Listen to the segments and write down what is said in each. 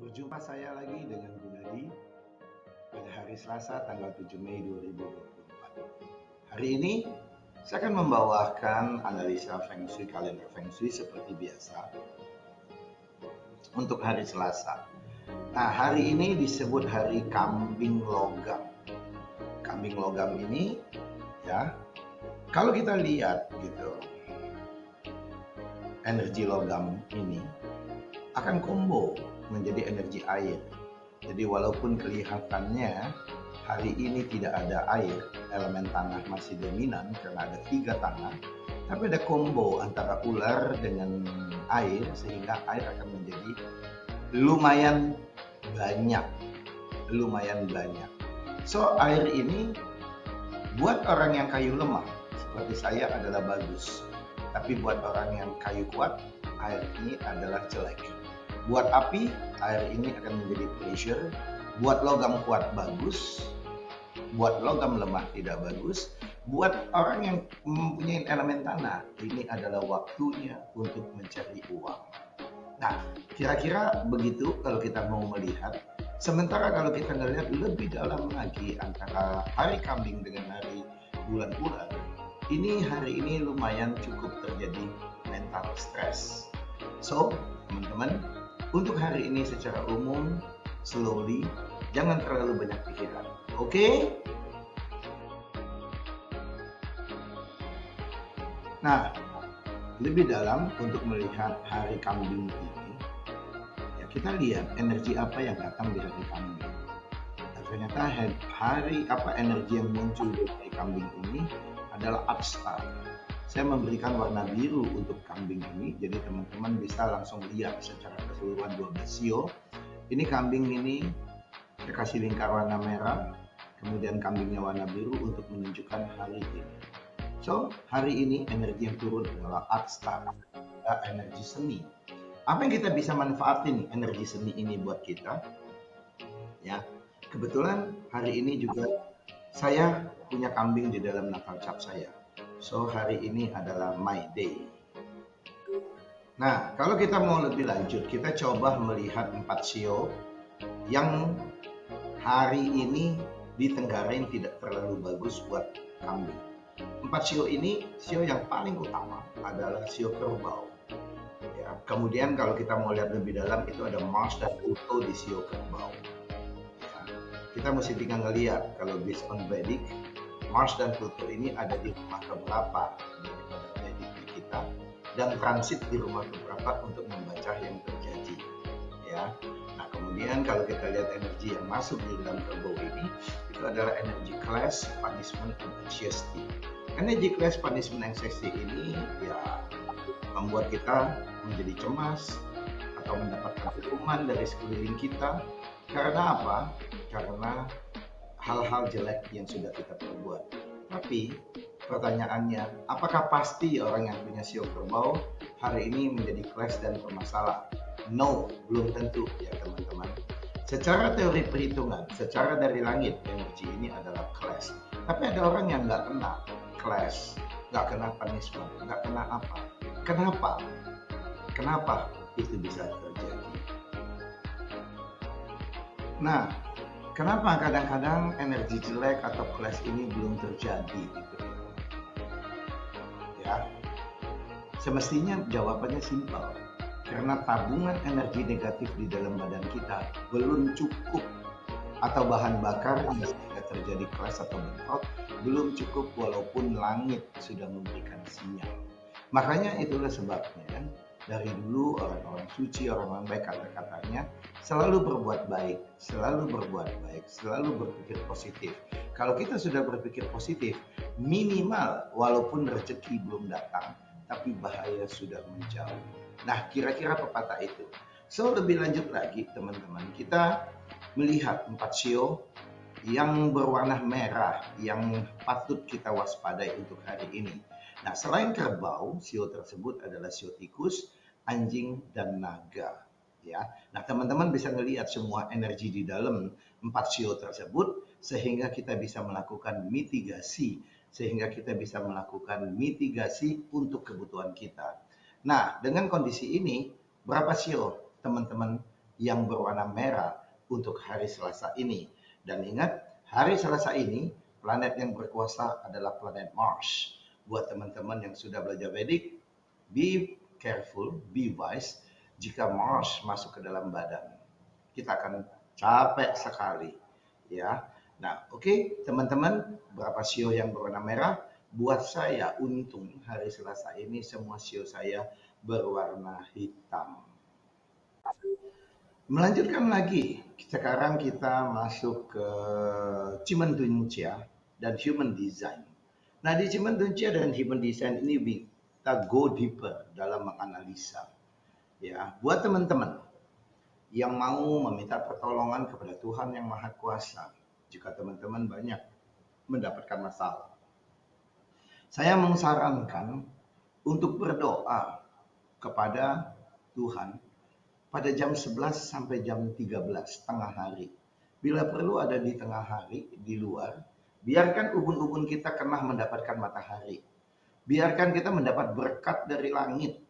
Berjumpa saya lagi dengan Gunadi pada hari Selasa tanggal 7 Mei 2024. Hari ini saya akan membawakan analisa Feng Shui, kalender Feng Shui seperti biasa untuk hari Selasa. Nah, hari ini disebut hari kambing logam. Kambing logam ini ya, kalau kita lihat gitu, energi logam ini akan combo menjadi energi air. Jadi walaupun kelihatannya hari ini tidak ada air, elemen tanah masih dominan karena ada 3 tanah, tapi ada combo antara ular dengan air sehingga air akan menjadi lumayan banyak. So air ini buat orang yang kayu lemah seperti saya adalah bagus, tapi buat orang yang kayu kuat, air ini adalah jelek. Buat api, air ini akan menjadi pressure. Buat logam kuat bagus, buat logam lemah tidak bagus. Buat orang yang mempunyai elemen tanah, ini adalah waktunya untuk mencari uang. Nah, kira-kira begitu kalau kita mau melihat. Sementara kalau kita melihat lebih dalam lagi antara hari kambing dengan hari bulan ular, ini hari ini lumayan cukup terjadi mental stress. So, teman-teman, untuk hari ini secara umum, slowly, jangan terlalu banyak pikiran. Oke? Nah, lebih dalam untuk melihat hari kambing ini, ya kita lihat energi apa yang datang di hari kambing. Dan ternyata energi yang muncul di hari kambing ini adalah Akstar. Saya memberikan warna biru untuk kambing ini, jadi teman-teman bisa langsung lihat secara keseluruhan 12 sio. Ini kambing ini saya kasih lingkar warna merah, kemudian kambingnya warna biru untuk menunjukkan hari ini. So, hari ini energi yang turun adalah Akstar, energi seni. Apa yang kita bisa manfaatin energi seni ini buat kita? Ya, kebetulan hari ini juga saya punya kambing di dalam natal cap saya. So, hari ini adalah my day. Nah, kalau kita mau lebih lanjut, kita coba melihat 4 sio yang hari ini ditenggarin tidak terlalu bagus buat kambing. 4 sio ini, sio yang paling utama adalah sio kerbau. Ya, kemudian kalau kita mau lihat lebih dalam, itu ada Mars dan Pluto di sio kerbau. Ya, kita mesti tinggal ngelihat kalau based on Vedic, Mars dan Pluto ini ada di rumah keberapa daripada prediksi kita, dan transit di rumah keberapa untuk membaca yang terjadi. Ya, nah kemudian kalau kita lihat energi yang masuk di dalam kerbau ini, itu adalah energi clash, punishment, and anxiety. Energi clash, punishment, anxiety ini ya membuat kita menjadi cemas atau mendapatkan hukuman dari sekeliling kita. Karena apa? Karena hal-hal jelek yang sudah kita perbuat. Tapi pertanyaannya, apakah pasti orang yang punya sio kerbau hari ini menjadi clash dan bermasalah? No, belum tentu ya teman-teman. Secara teori perhitungan, secara dari langit, energi ini adalah clash. Tapi ada orang yang nggak kena clash, nggak kena punishment, nggak kena apa. Kenapa? Kenapa itu bisa terjadi? Nah, kenapa kadang-kadang energi jelek atau clash ini belum terjadi gitu ya? Semestinya jawabannya simpel. Karena tabungan energi negatif di dalam badan kita belum cukup atau bahan bakar sehingga terjadi clash atau bentrok belum cukup walaupun langit sudah memberikan sinyal. Makanya itulah sebabnya dari dulu orang-orang suci, orang-orang baik kata-katanya selalu berbuat baik, selalu berpikir positif. Kalau kita sudah berpikir positif, minimal walaupun rezeki belum datang, tapi bahaya sudah menjauh. Nah, kira-kira pepatah itu. So, lebih lanjut lagi teman-teman, kita melihat 4 sio yang berwarna merah yang patut kita waspadai untuk hari ini. Nah, selain kerbau, sio tersebut adalah sio tikus, anjing, dan naga. Ya, nah teman-teman bisa melihat semua energi di dalam 4 sio tersebut sehingga kita bisa melakukan mitigasi, untuk kebutuhan kita. Nah, dengan kondisi ini, berapa sio teman-teman yang berwarna merah untuk hari Selasa ini. Dan ingat, hari Selasa ini planet yang berkuasa adalah planet Mars. Buat teman-teman yang sudah belajar Vedic, be careful, be wise jika Mars masuk ke dalam badan. Kita akan capek sekali, ya. Nah, oke, teman-teman, berapa sio yang berwarna merah? Buat saya, untung hari Selasa ini semua sio saya berwarna hitam. Melanjutkan lagi, sekarang kita masuk ke Cimenduncia dan Human Design. Nah, di Cimenduncia dan Human Design ini kita go deeper dalam menganalisa. Ya, buat teman-teman yang mau meminta pertolongan kepada Tuhan yang Maha Kuasa, jika teman-teman banyak mendapatkan masalah, saya mengsarankan untuk berdoa kepada Tuhan pada jam 11 sampai jam 13 tengah hari. Bila perlu ada di tengah hari, di luar, biarkan ubun-ubun kita kena mendapatkan matahari. Biarkan kita mendapat berkat dari langit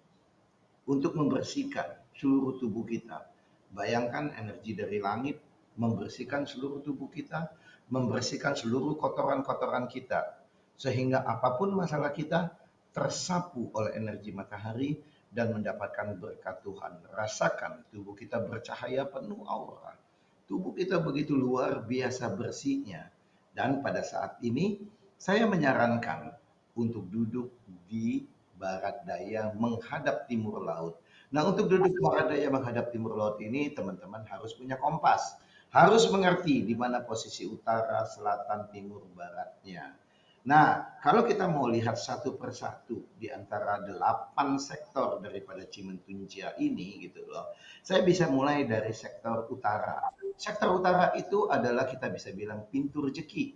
untuk membersihkan seluruh tubuh kita. Bayangkan energi dari langit membersihkan seluruh tubuh kita, membersihkan seluruh kotoran-kotoran kita. Sehingga apapun masalah kita tersapu oleh energi matahari dan mendapatkan berkat Tuhan. Rasakan tubuh kita bercahaya penuh aura. Tubuh kita begitu luar biasa bersihnya. Dan pada saat ini saya menyarankan untuk duduk di barat daya menghadap timur laut. Nah, untuk duduk barat daya menghadap timur laut ini teman-teman harus punya kompas. Harus mengerti di mana posisi utara, selatan, timur, baratnya. Nah, kalau kita mau lihat satu persatu di antara 8 sektor daripada Cimentuncia ini gitu loh. Saya bisa mulai dari sektor utara. Sektor utara itu adalah kita bisa bilang pintu rezeki.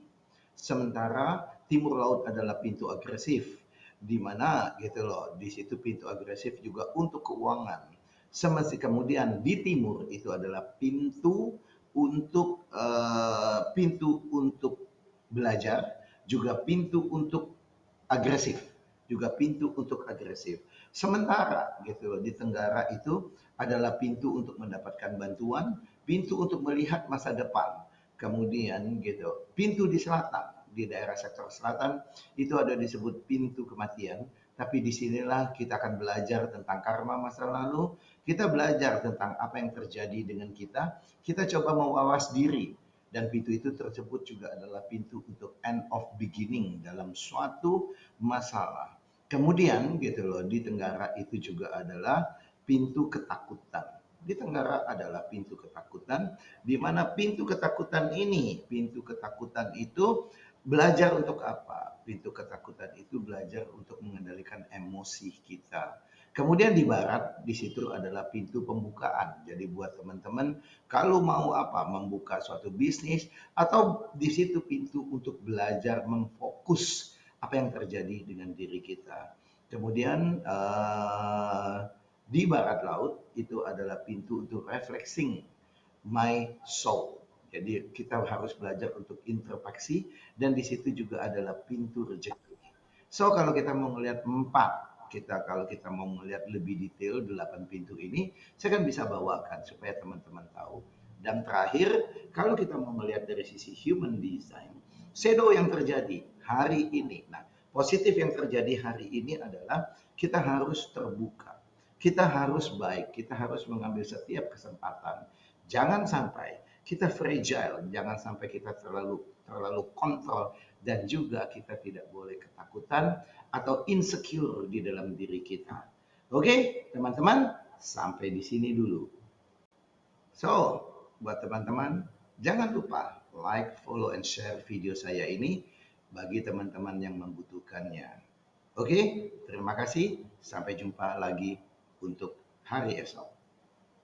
Sementara timur laut adalah pintu agresif, di mana gitu loh, di situ pintu agresif juga untuk keuangan. Semesti kemudian di timur itu adalah pintu untuk belajar, juga pintu untuk agresif, juga pintu untuk agresif. Sementara gitu loh, di tenggara itu adalah pintu untuk mendapatkan bantuan, pintu untuk melihat masa depan. Kemudian gitu, pintu di selatan, di daerah sektor selatan itu ada disebut pintu kematian. Tapi disinilah kita akan belajar tentang karma masa lalu, kita belajar tentang apa yang terjadi dengan kita coba mewawas diri. Dan pintu itu tersebut juga adalah pintu untuk end of beginning dalam suatu masalah. Kemudian gitu loh, di tenggara itu juga adalah pintu ketakutan. Di tenggara adalah pintu ketakutan, di mana pintu ketakutan itu belajar untuk apa? Pintu ketakutan itu belajar untuk mengendalikan emosi kita. Kemudian di barat, di situ adalah pintu pembukaan. Jadi buat teman-teman, kalau mau apa? Membuka suatu bisnis, atau di situ pintu untuk belajar memfokus apa yang terjadi dengan diri kita. Kemudian di barat laut itu adalah pintu untuk reflecting my soul. Jadi kita harus belajar untuk introspeksi dan di situ juga adalah pintu rezeki. So kalau kita mau melihat kalau kita mau melihat lebih detail 8 pintu ini, saya kan bisa bawakan supaya teman-teman tahu. Dan terakhir, kalau kita mau melihat dari sisi human design, shadow yang terjadi hari ini. Nah, positif yang terjadi hari ini adalah kita harus terbuka. Kita harus baik, kita harus mengambil setiap kesempatan. Jangan sampai kita fragile, jangan sampai kita terlalu kontrol dan juga kita tidak boleh ketakutan atau insecure di dalam diri kita. Oke, teman-teman, sampai di sini dulu. So, buat teman-teman, jangan lupa like, follow, and share video saya ini bagi teman-teman yang membutuhkannya. Oke, terima kasih. Sampai jumpa lagi untuk hari esok.